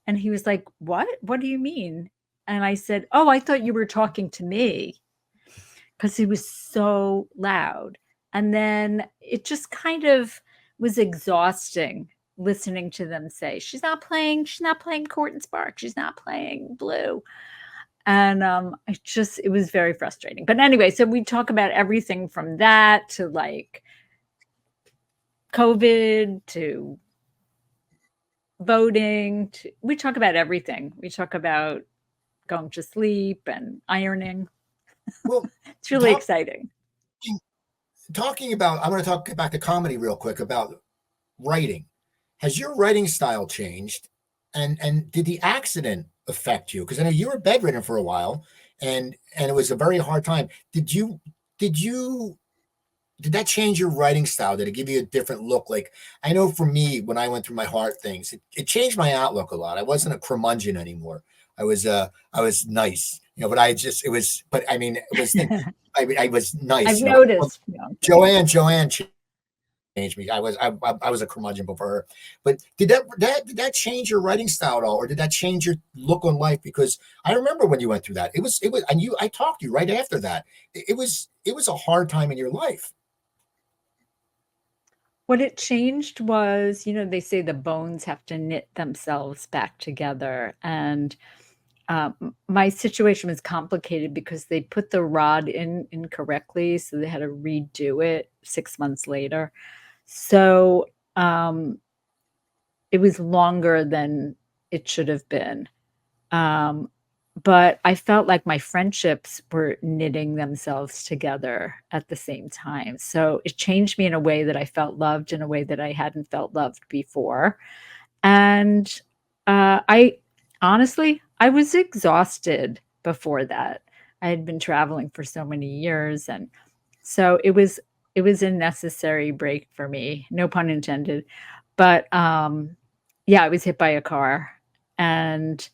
And he was like, "What? What do you mean?" And I said, "Oh, I thought you were talking to me," because he was so loud. And then it just kind of was exhausting listening to them say, she's not playing Court and Spark, she's not playing Blue. And it was very frustrating. But anyway, so we talk about everything from that to like COVID to voting. We talk about everything. We talk about going to sleep and ironing. Well, it's really exciting. Talking about, I'm going to talk back to comedy real quick about writing. Has your writing style changed? And did the accident affect you? Because I know you were bedridden for a while, and it was a very hard time. Did that change your writing style? Did it give you a different look? Like, I know for me, when I went through my heart things, it changed my outlook a lot. I wasn't a curmudgeon anymore. I was nice, but but I mean, it was, I was nice. I've noticed. Joanne changed me. I was a curmudgeon before her. But did that change your writing style at all, or did that change your look on life? Because I remember when you went through that. It was, and I talked to you right after that. It was a hard time in your life. What it changed was, they say the bones have to knit themselves back together. And my situation was complicated because they put the rod in incorrectly. So they had to redo it 6 months later. So it was longer than it should have been. But I felt like my friendships were knitting themselves together at the same time. So it changed me in a way that I felt loved in a way that I hadn't felt loved before. And I honestly, I was exhausted before that. I had been traveling for so many years. And so it was a necessary break for me, no pun intended. But yeah, I was hit by a car. And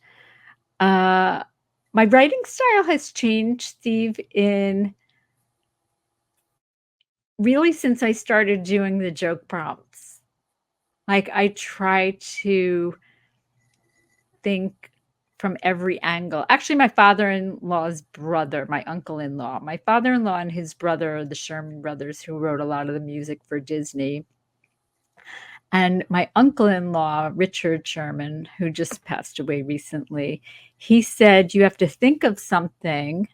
my writing style has changed, Steve, in really since I started doing the joke prompts. Like I try to think from every angle. Actually, my father-in-law's brother, my uncle-in-law, my father-in-law and his brother are the Sherman brothers who wrote a lot of the music for Disney. And my uncle-in-law, Richard Sherman, who just passed away recently, he said, you have to think of something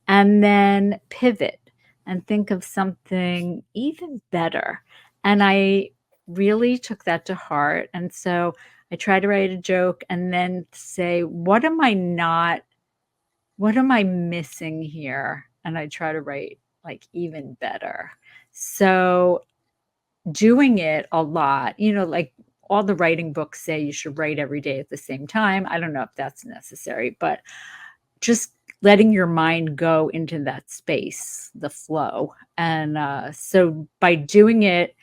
and then pivot and think of something even better. And I really took that to heart. And so I try to write a joke and then say, what am I missing here? And I try to write like even better. So doing it a lot, like all the writing books say you should write every day at the same time. I don't know if that's necessary, but just letting your mind go into that space, the flow. And so by doing it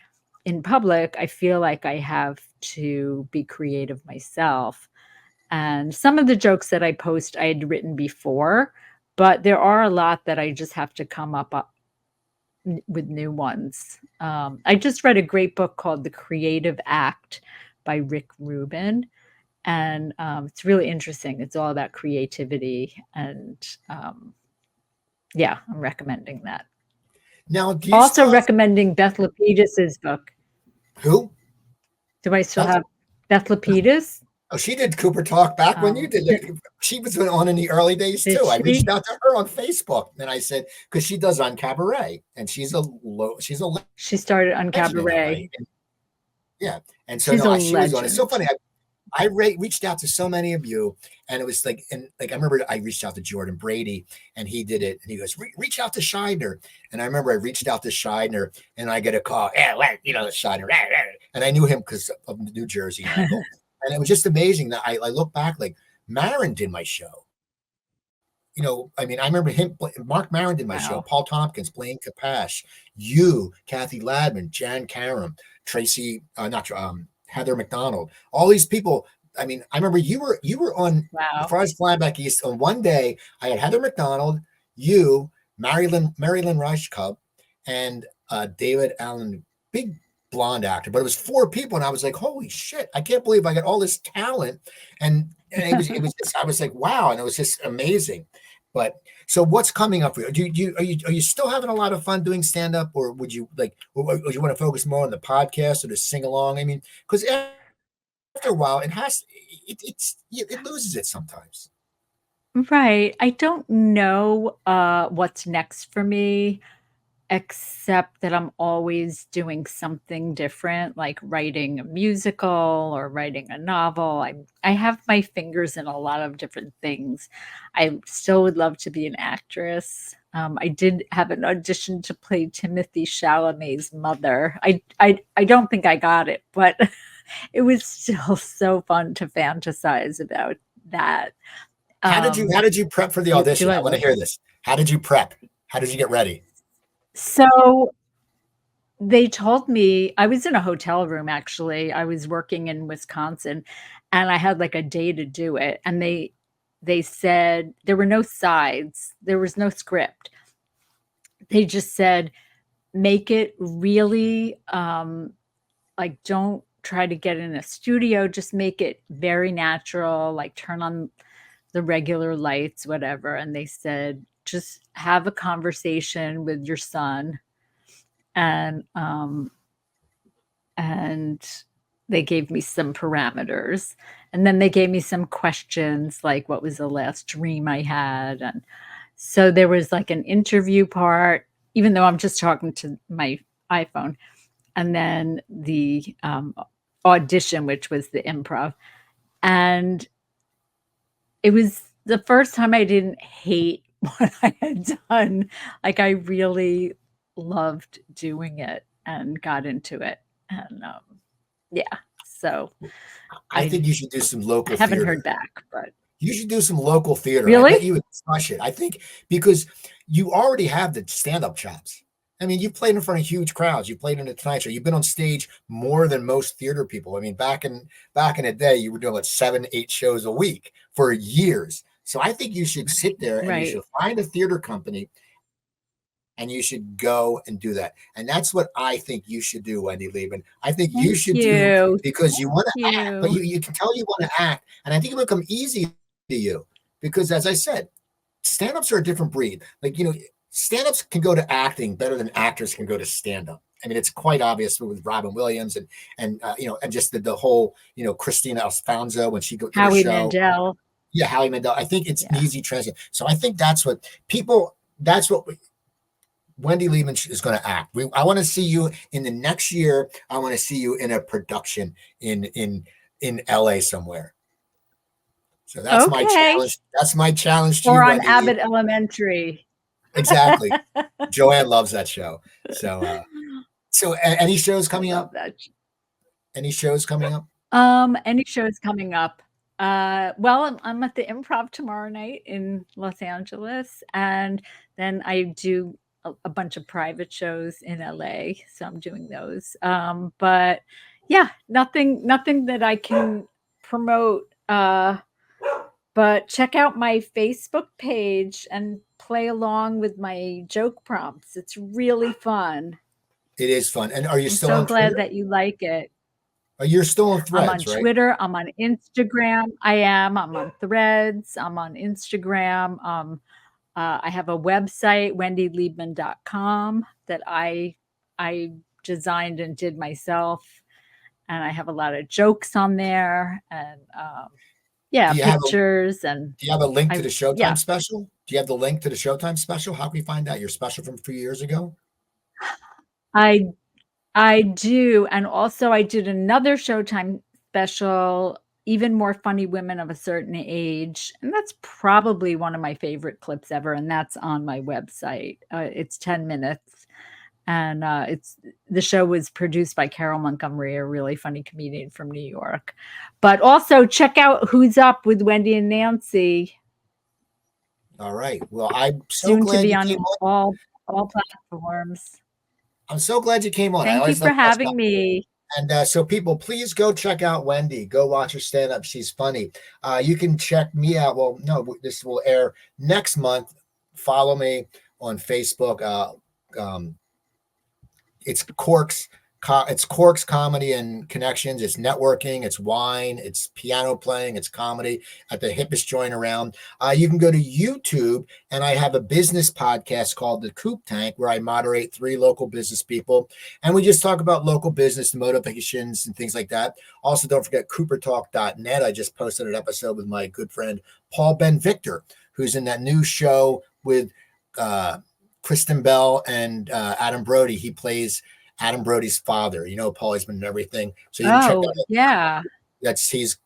in public, I feel like I have to be creative myself. And some of the jokes that I post, I had written before, but there are a lot that I just have to come up with new ones. I just read a great book called The Creative Act by Rick Rubin. And it's really interesting. It's all about creativity. And yeah, I'm recommending that. Now, do you Also still recommending Beth Lapidus's book. who? Do I still have Beth Lapidus? Oh, she did Cooper Talk back when you did it. She was on in the early days too. I reached out to her on Facebook and I said, because she does on Cabaret and she started on Cabaret. Yeah. And so she was on. It's so funny. I reached out to so many of you, and it was like, I remember I reached out to Jordan Brady, and he did it, and he goes, reach out to Scheidner. And I remember I reached out to Scheidner, and I get a call, Scheidner, and I knew him because of the New Jersey angle. And it was just amazing that I look back, like Maron did my show. I remember him, Mark Maron did my show, Paul Tompkins, Blaine Capash, you, Kathy Ladman, Jan Karam, Tracy, Heather McDonald, all these people. I remember you were on before I was flying back east. On one day, I had Heather McDonald, you, Marilyn Reichkup, and David Allen, big blonde actor. But it was 4 people, and I was like, holy shit! I can't believe I got all this talent. And it was just, I was like, wow, and it was just amazing. But so what's coming up for you? Are you still having a lot of fun doing stand up, or would you would you want to focus more on the podcast or to sing along? Because after a while, it loses it sometimes. Right. I don't know what's next for me, except that I'm always doing something different, like writing a musical or writing a novel. I have my fingers in a lot of different things. I still would love to be an actress. I did have an audition to play Timothy Chalamet's mother. I don't think I got it, but it was still so fun to fantasize about that. How did you prep for the audition? I want to hear this. How did you prep? How did you get ready? So they told me, I was in a hotel room, actually. I was working in Wisconsin, and I had like a day to do it. And they said there were no sides. There was no script. They just said, make it really, like, don't try to get in a studio. Just make it very natural, like turn on the regular lights, whatever. And they said, just have a conversation with your son. And they gave me some parameters. And then they gave me some questions, like what was the last dream I had? And so there was like an interview part, even though I'm just talking to my iPhone. And then the audition, which was the improv. And it was the first time I didn't hate what I had done. Like, I really loved doing it and got into it. And yeah, so I think you should do some local theater. I haven't theater. Heard back, but you should do some local theater. Really? I bet you would crush it. I think because you already have the stand-up chops. You've played in front of huge crowds. You played in the Tonight Show. You've been on stage more than most theater people. Back in the day, you were doing like 7-8 shows a week for years. So I think you should sit there and you should find a theater company and you should go and do that. And that's what I think you should do, Wendy Lieman. I think you should do, because you want to act, but you can tell you want to act. And I think it will come easy to you because, as I said, stand-ups are a different breed. Like, stand-ups can go to acting better than actors can go to stand-up. I mean, it's quite obvious with Robin Williams and and just the whole, Christina Alfonso when she did her Howie show. Mandel. Yeah, Howie Mandel. I think it's an Yeah. easy transition. So I think that's what Wendy Lieman is going to act. I want to see you in the next year. I want to see you in a production in LA somewhere. So that's my challenge. That's my challenge to you, Or on Wendy Abbott Lieman. Elementary. Exactly. Joanne loves that show. So, any shows coming up? Any shows coming up? Any shows coming up? Well, I'm at the Improv tomorrow night in Los Angeles, and then I do a bunch of private shows in LA, so I'm doing those. But yeah, nothing that I can promote. But check out my Facebook page and play along with my joke prompts. It's really fun. It is fun. And are you still so on glad Twitter? that you like it. You're still on I'm Threads, on right? Twitter. I'm on Instagram. I am. I'm on Threads. I'm on Instagram. I have a website, wendylieman.com, that I designed and did myself, and I have a lot of jokes on there, and pictures. Do you have a link to the Showtime special? Do you have the link to the Showtime special? How can we find that? Your special from 3 years ago? I do. And also I did another Showtime special, Even More Funny Women of a Certain Age. And that's probably one of my favorite clips ever. And that's on my website. It's 10 minutes. And the show was produced by Carol Montgomery, a really funny comedian from New York. But also check out Who's Up with Wendy and Nancy. All right. Well, I'm so Soon glad to be you on came on. all platforms. I'm so glad you came on. Thank you for having me. And so people, please go check out Wendy. Go watch her stand up. She's funny. You can check me out. Well, no, this will air next month. Follow me on Facebook. It's Corks Comedy and Connections. It's networking. It's wine. It's piano playing. It's comedy at the hippest joint around. You can go to YouTube, and I have a business podcast called The Coop Tank, where I moderate 3 local business people, and we just talk about local business motivations and things like that. Also, don't forget CooperTalk.net. I just posted an episode with my good friend Paul Ben Victor, who's in that new show with Kristen Bell and Adam Brody. He plays Adam Brody's father. Paul's been in everything. So you can check out. Yeah.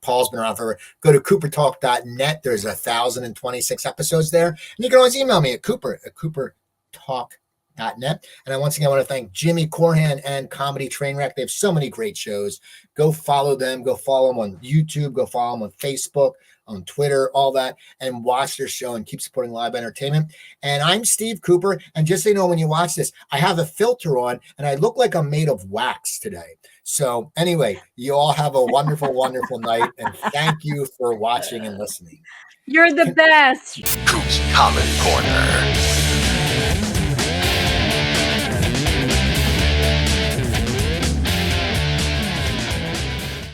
Paul's been around forever. Go to CooperTalk.net. There's 1,026 episodes there. And you can always email me at CooperTalk.net. And once again, I want to thank Jimmy Corhan and Comedy Trainwreck. They have so many great shows. Go follow them. Go follow them on YouTube. Go follow them on Facebook, on Twitter, all that, and watch their show and keep supporting live entertainment. And I'm Steve Cooper. And just so you know, when you watch this, I have a filter on and I look like I'm made of wax today. So anyway, you all have a wonderful, wonderful night. And thank you for watching and listening. You're the best. Coop's Comedy Corner.